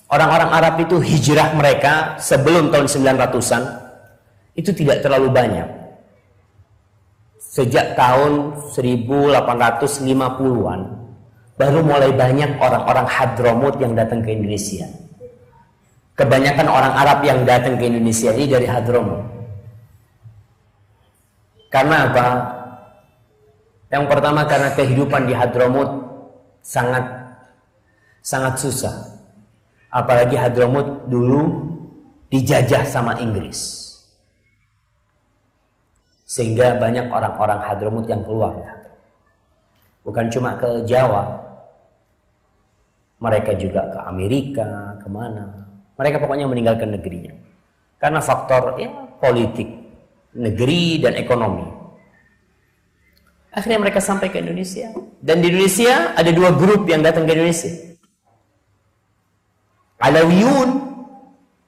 Orang-orang Arab itu hijrah mereka sebelum tahun 900-an itu tidak terlalu banyak. Sejak tahun 1850-an baru mulai banyak orang-orang Hadramut yang datang ke Indonesia. Kebanyakan orang Arab yang datang ke Indonesia ini dari Hadramut. Karena apa? Yang pertama karena kehidupan di Hadramut sangat susah. Apalagi Hadramut dulu dijajah sama Inggris. Sehingga banyak orang-orang Hadramut yang keluar. Bukan cuma ke Jawa. Mereka juga ke Amerika, kemana. Mereka pokoknya meninggalkan negerinya. Karena faktor politik, negeri, dan ekonomi. Akhirnya mereka sampai ke Indonesia. Dan di Indonesia ada dua grup yang datang ke Indonesia. Alawiyun.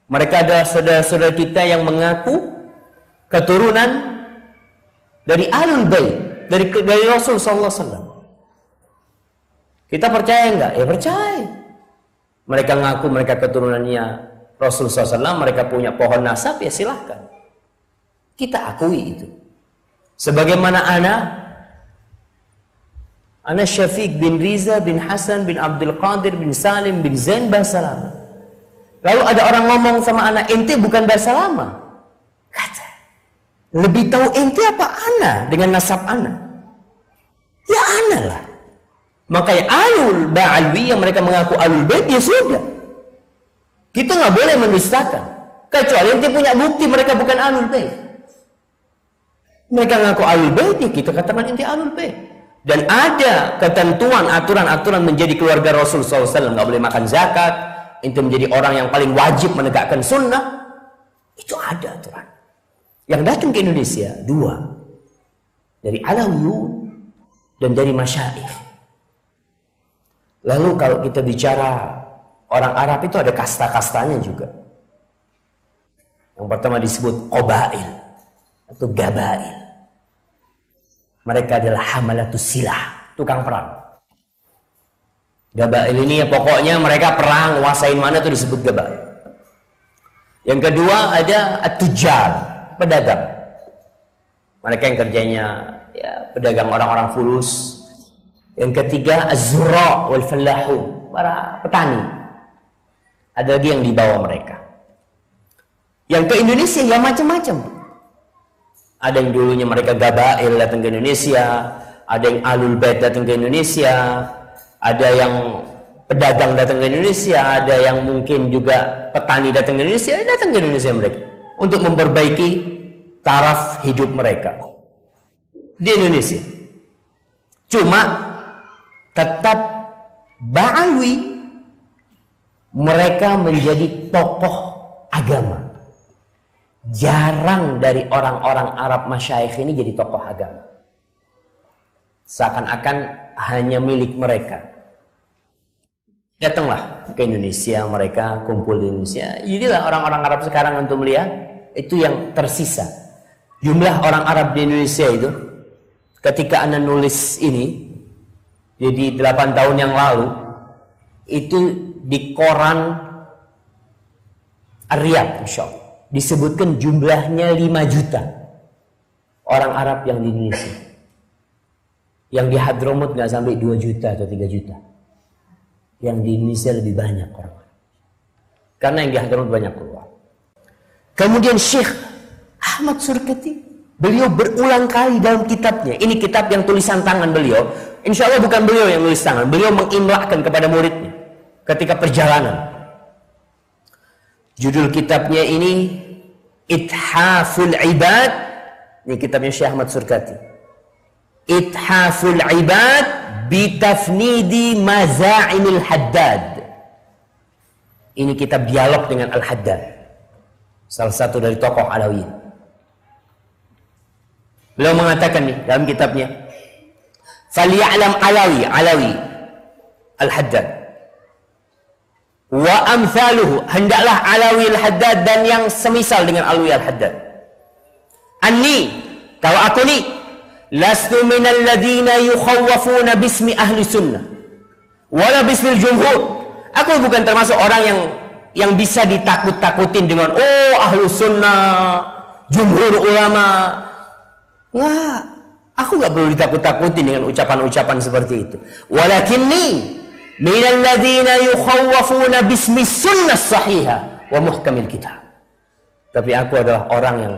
Mereka adalah saudara-saudara kita yang mengaku keturunan dari Ahlul Bait, dari Rasul sallallahu alaihi wasallam. Kita percaya enggak? Ya percaya. Mereka ngaku mereka keturunannya Rasul sallallahu alaihi wasallam, mereka punya pohon nasab, ya silahkan. Kita akui itu. Sebagaimana ana Syafiq bin Riza bin Hasan bin Abdul Qadir bin Salim bin Zain bahasa lama. Lalu ada orang ngomong sama anak, ente bukan bahasa lama. Kata, lebih tahu ente apa ana dengan nasab ana? Ya ana lah. Makanya alul ba'alwi yang mereka mengaku alul bait, ya sudah. Kita nggak boleh mendustakan. Kecuali ente punya bukti mereka bukan alul bait. Mereka mengaku alul bait, ya kita katakan ente alul bait. Dan ada ketentuan aturan-aturan menjadi keluarga Rasul SAW. Nggak boleh makan zakat. Ente menjadi orang yang paling wajib menegakkan sunnah. Itu ada aturan. Yang datang ke Indonesia dua, dari Alawiyun dan dari Masyaikh. Lalu kalau kita bicara orang Arab itu ada kasta-kastanya juga. Yang pertama disebut Qabail atau Gabail. Mereka adalah hamalatus silah, tukang perang. Gabail ini ya pokoknya mereka perang, nguasain mana itu disebut Gabail. Yang kedua ada at-tujar, pedagang. Mereka yang kerjanya ya pedagang orang-orang fulus. Yang ketiga az-zurra wal fallahu, para petani. Ada lagi yang di bawah mereka. Yang ke Indonesia ya macam-macam. Ada yang dulunya mereka Gabail datang ke Indonesia, ada yang Ahlul Bait datang ke Indonesia, ada yang pedagang datang ke Indonesia, ada yang mungkin juga petani datang ke Indonesia mereka untuk memperbaiki taraf hidup mereka di Indonesia. Cuma tetap Ba'alwi, mereka menjadi tokoh agama. Jarang dari orang-orang Arab Masyaikh ini jadi tokoh agama. Seakan-akan hanya milik mereka. Datanglah ke Indonesia, mereka kumpul di Indonesia. Jadilah orang-orang Arab sekarang untuk melihat, itu yang tersisa. Jumlah orang Arab di Indonesia itu, ketika Anda nulis ini, jadi 8 tahun yang lalu, itu di koran Ar-Riyadh, insya Allah, disebutkan jumlahnya 5 juta orang Arab yang di Indonesia. Yang di Hadramut nggak sampai 2 juta atau 3 juta. Yang di Indonesia lebih banyak orang. Karena yang di Hadramut banyak keluar. Kemudian Syekh Ahmad Surkati, beliau berulang kali dalam kitabnya. Ini kitab yang tulisan tangan beliau. Insya Allah bukan beliau yang tulis tangan. Beliau mengimlakkan kepada muridnya ketika perjalanan. Judul kitabnya ini Ithaful Ibad. Ini kitabnya Syekh Ahmad Surkati. Ithaful Ibad bitafnidi maza'inil Haddad. Ini kitab dialog dengan Al-Haddad, salah satu dari tokoh Alawiyyin. Beliau mengatakan nih dalam kitabnya, "Falyalam Alawi Al-Haddad wa amthaluhu," hendaklah Alawi Al-Haddad dan yang semisal dengan Alawi Al-Haddad. "Anni," kalau aku nih, "lastu minal ladina yukhawwafuna bismi ahli sunnah wala bismil jumhur." Aku bukan termasuk orang yang yang bisa ditakut-takutin dengan ahlu sunnah, jumhur ulama. Nggak, aku nggak perlu ditakut-takutin dengan ucapan-ucapan seperti itu. Walakinni minal ladzina yukhawwafuna bismi sunnah sahihah wa muhkamil kitab. Tapi aku adalah orang yang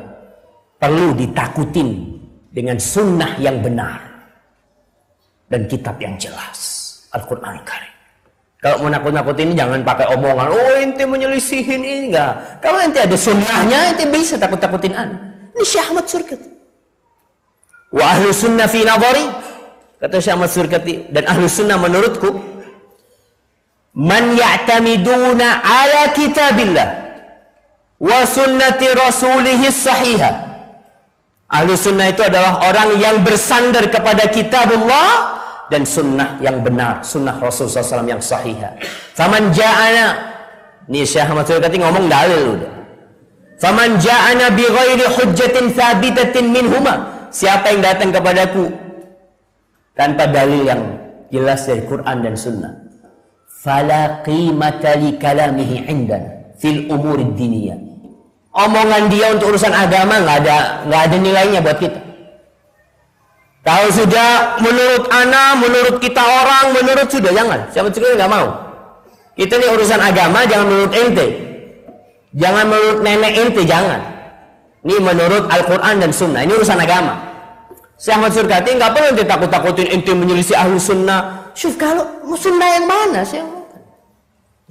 perlu ditakutin dengan sunnah yang benar dan kitab yang jelas, Al-Quran Karim. Kalau mau nakut-nakutin jangan pakai omongan, ente menyelisihin ini, enggak. Kalau ente ada sunnahnya, ente bisa takut-takutin ane. Ini Syekh Ahmad Surkati. Wa ahlu sunnah fi nadhari, kata Syekh Ahmad Surkati, dan ahlu sunnah menurutku, man ya'tamiduna ala kitabillah wa sunnati rasulihi sahihah. Ahlu sunnah itu adalah orang yang bersandar kepada kitabullah dan sunnah yang benar, sunnah Rasul SAW yang sahihah. Faman ja'ana, ini Syekh Ahmad Surkati ngomong dalil udah. Faman ja'ana bi ghairi hujjatin thabitatin minhuma, siapa yang datang kepadaku tanpa dalil yang jelas dari Quran dan sunnah, fala qimata li kalamihi indana fil umuri diniyah. Omongan dia untuk urusan agama nggak ada nilainya buat kita. Kalau sudah menurut ana, menurut kita orang, menurut sudah jangan. Siapa juga nggak mau. Kita ini urusan agama, jangan menurut ente, jangan menurut nenek ente, jangan. Ini menurut Al-Quran dan Sunnah. Ini urusan agama. Syekh Ahmad Surkati nggak perlu ente takut-takutin ente menyelisih ahlu sunnah. Syuf, kalau sunnah yang mana sih?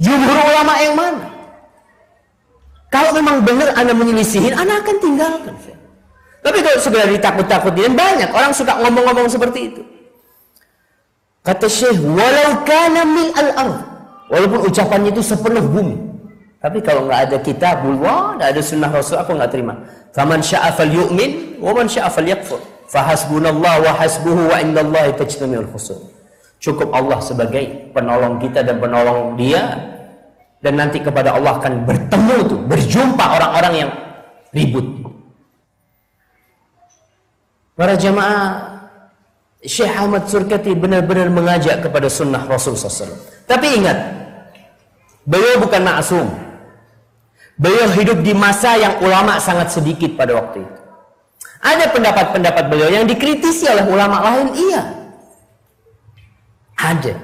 Jumhur ulama yang mana? Kalau memang benar anda menyelisihin, anda akan tinggalkan. Tapi kalau segera ditakut-takutin, banyak orang suka ngomong-ngomong seperti itu. Kata Syekh, walau kana mil al-ard, walaupun ucapannya itu sepenuh bumi, tapi kalau nggak ada kitabullah, nggak ada sunnah Rasul, aku nggak terima. Faman sya'a falyu'min wa man sya'a falyakfur. Fahasbunallah wa hasbuhu wa indallahi tajtami'ul khusum. Cukup Allah sebagai penolong kita dan penolong dia, dan nanti kepada Allah akan bertemu tuh, berjumpa orang-orang yang ribut. Para jamaah, Syekh Ahmad Surkati benar-benar mengajak kepada sunnah Rasul SAW. Tapi ingat, beliau bukan ma'asum. Beliau hidup di masa yang ulama sangat sedikit pada waktu itu. Ada pendapat-pendapat beliau yang dikritisi oleh ulama lain, iya. Ada.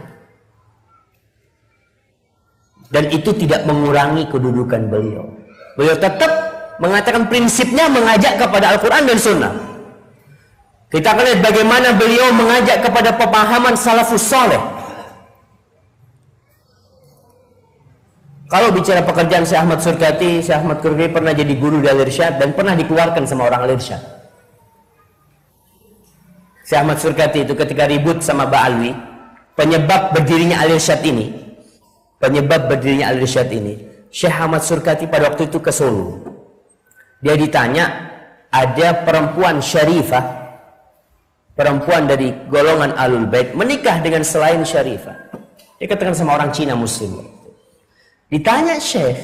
Dan itu tidak mengurangi kedudukan beliau. Beliau tetap mengatakan prinsipnya mengajak kepada Al-Quran dan Sunnah. Kita akan lihat bagaimana beliau mengajak kepada pemahaman salafus saleh. Kalau bicara pekerjaan Syekh Ahmad Surkati pernah jadi guru di Al-Irsyad dan pernah dikeluarkan sama orang Al-Irsyad. Syekh Ahmad Surkati itu ketika ribut sama Ba'alwi, penyebab berdirinya Al-Irsyad ini, Syekh Ahmad Surkati pada waktu itu ke Solo. Dia ditanya, ada perempuan syarifah, perempuan dari golongan Ahlul Bait menikah dengan selain syarifah. Dia katakan sama orang Cina Muslim. Ditanya Syekh,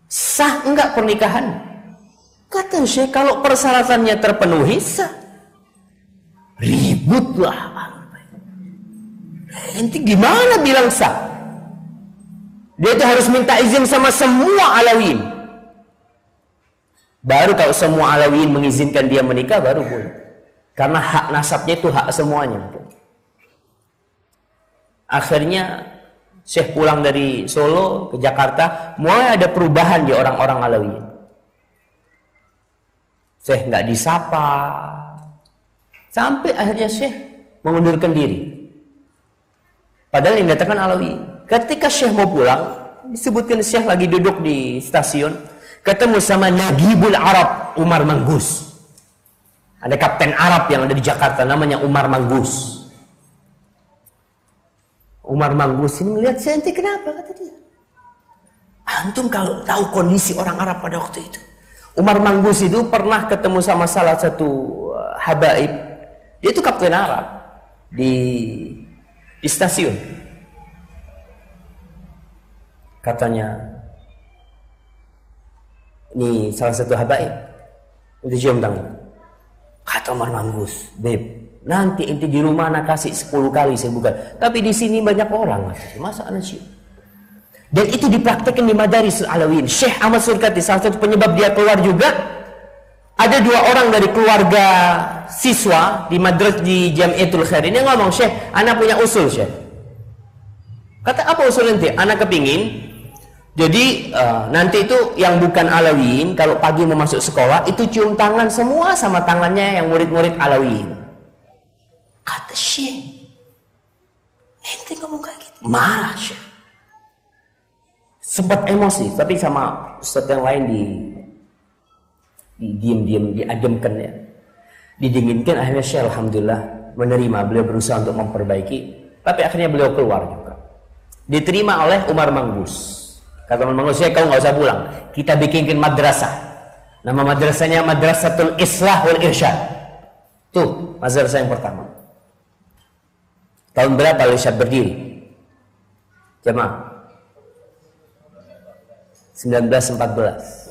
sah enggak pernikahan? Kata Syekh, kalau persyaratannya terpenuhi sah. Ributlah. Nanti gimana bilang sah? Dia itu harus minta izin sama semua Alawiyin. Baru kalau semua Alawiyin mengizinkan dia menikah, baru boleh. Karena hak nasabnya itu hak semuanya. Akhirnya Syekh pulang dari Solo ke Jakarta, mulai ada perubahan di orang-orang Alawiyin. Syekh nggak disapa, sampai akhirnya Syekh mengundurkan diri. Padahal yang datangkan Alawiyin. Ketika Syekh mau pulang, disebutkan Syekh lagi duduk di stasiun, ketemu sama Nagibul Arab, Umar Manggus. Ada kapten Arab yang ada di Jakarta, namanya Umar Manggus. Umar Manggus ini melihat Syekh, ente kenapa? Kata dia. Antum kalau tahu kondisi orang Arab pada waktu itu. Umar Manggus itu pernah ketemu sama salah satu habaib. Dia itu kapten Arab di stasiun. Katanya, ini salah satu habaib, itu cium tangan. Kata Umar Manggus, Beb, nanti ente di rumah anak kasih 10 kali saya bukan. Tapi di sini banyak orang, masa anak cium? Dan itu dipraktekkan di Madaris Alawiyin. Syekh Ahmad Surkati, salah satu penyebab dia keluar juga, ada 2 orang dari keluarga siswa di madrasah di Jamiatul Khair ini ngomong, Syekh, anak punya usul, Syekh. Kata, apa usul nanti? Anak kepingin, jadi nanti itu yang bukan Alawiyin, kalau pagi mau masuk sekolah, itu cium tangan semua sama tangannya yang murid-murid Alawiyin. Kata Syekh, ente ngomong kayak gitu? Marah, Syekh. Sempat emosi, tapi sama ustadz yang lain diam-diam, diademkan ya, didinginkan. Akhirnya Syekh alhamdulillah menerima, beliau berusaha untuk memperbaiki, tapi akhirnya beliau keluar juga. Diterima oleh Umar Manggus. Kata Umar Manggus, Syekh, kau nggak usah pulang, kita bikinkan madrasah. Nama madrasahnya Madrasatul Islah wal Irsyad. Tuh madrasah yang pertama. Tahun berapa Irsyad berdiri? Jamaah 1914.